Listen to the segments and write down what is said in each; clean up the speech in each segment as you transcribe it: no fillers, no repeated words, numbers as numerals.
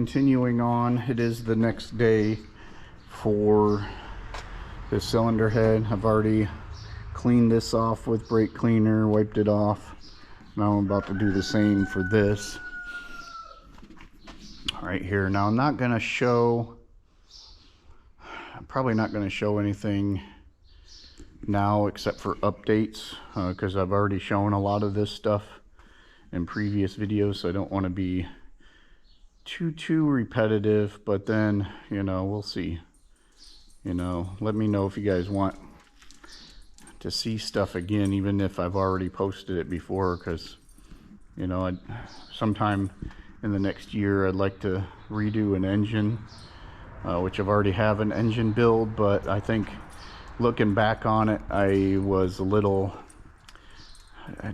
continuing on, it is the next day for the cylinder head. I've already cleaned this off with brake cleaner, wiped it off. Now I'm about to do the same for this right here. Now I'm not going to show, I'm probably not going to show anything now except for updates, because I've already shown a lot of this stuff in previous videos, so I don't want to be too repetitive. But then, you know, we'll see. You know, let me know if you guys want to see stuff again, even if I've already posted it before, because, you know, sometime in the next year I'd like to redo an engine, which I've already have an engine build. But I think looking back on it, I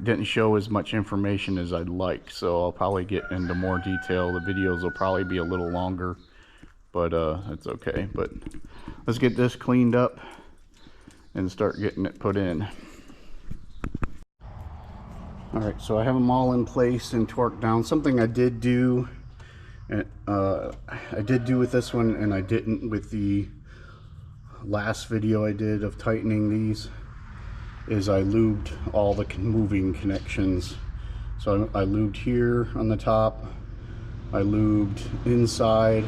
didn't show as much information as I'd like, so I'll probably get into more detail. The videos will probably be a little longer, but that's okay. But let's get this cleaned up and start getting it put in. All right, so I have them all in place and torqued down. Something I did do, with this one, and I didn't with the last video I did of tightening these, is I lubed all the moving connections. So I lubed here on the top, I lubed inside,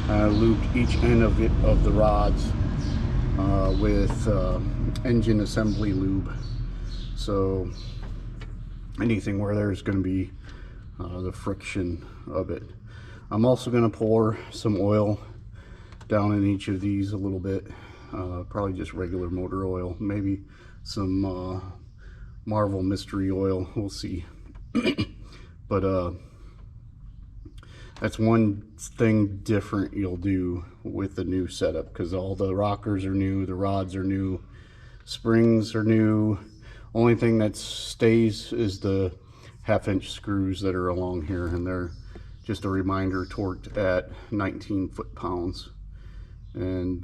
and I lubed each end of the rods with engine assembly lube. So anything where there's going to be the friction of it. I'm also going to pour some oil down in each of these a little bit, probably just regular motor oil, maybe some Marvel mystery oil, we'll see. But that's one thing different you'll do with the new setup, because all the rockers are new, the rods are new, springs are new. Only thing that stays is the 1/2-inch screws that are along here, and they're just a reminder, torqued at 19 foot-pounds. And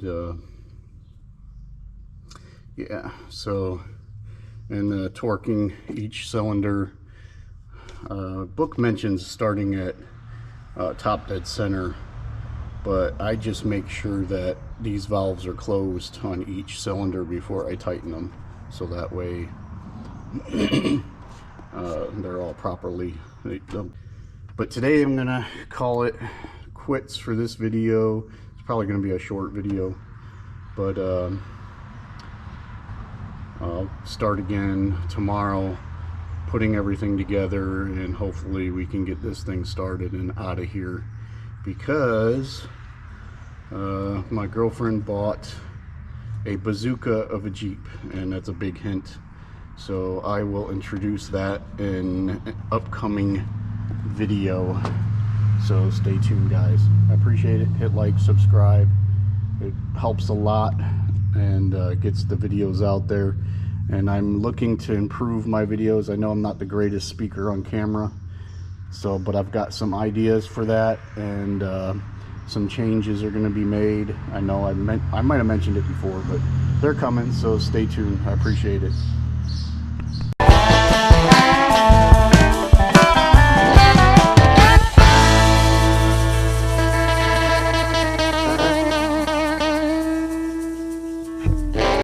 yeah, so, and torquing each cylinder, book mentions starting at top dead center, but I just make sure that these valves are closed on each cylinder before I tighten them, so that way they're all properly. But today I'm gonna call it quits for this video. It's probably gonna be a short video, but I'll start again tomorrow, putting everything together, and hopefully we can get this thing started and out of here, because my girlfriend bought a bazooka of a Jeep, and that's a big hint. So I will introduce that in an upcoming video, so stay tuned, guys. I appreciate it. Hit like, subscribe, it helps a lot and gets the videos out there. And I'm looking to improve my videos. I know I'm not the greatest speaker on camera, so, but I've got some ideas for that, and some changes are going to be made. I know I might have mentioned it before, but they're coming, so stay tuned. I appreciate it.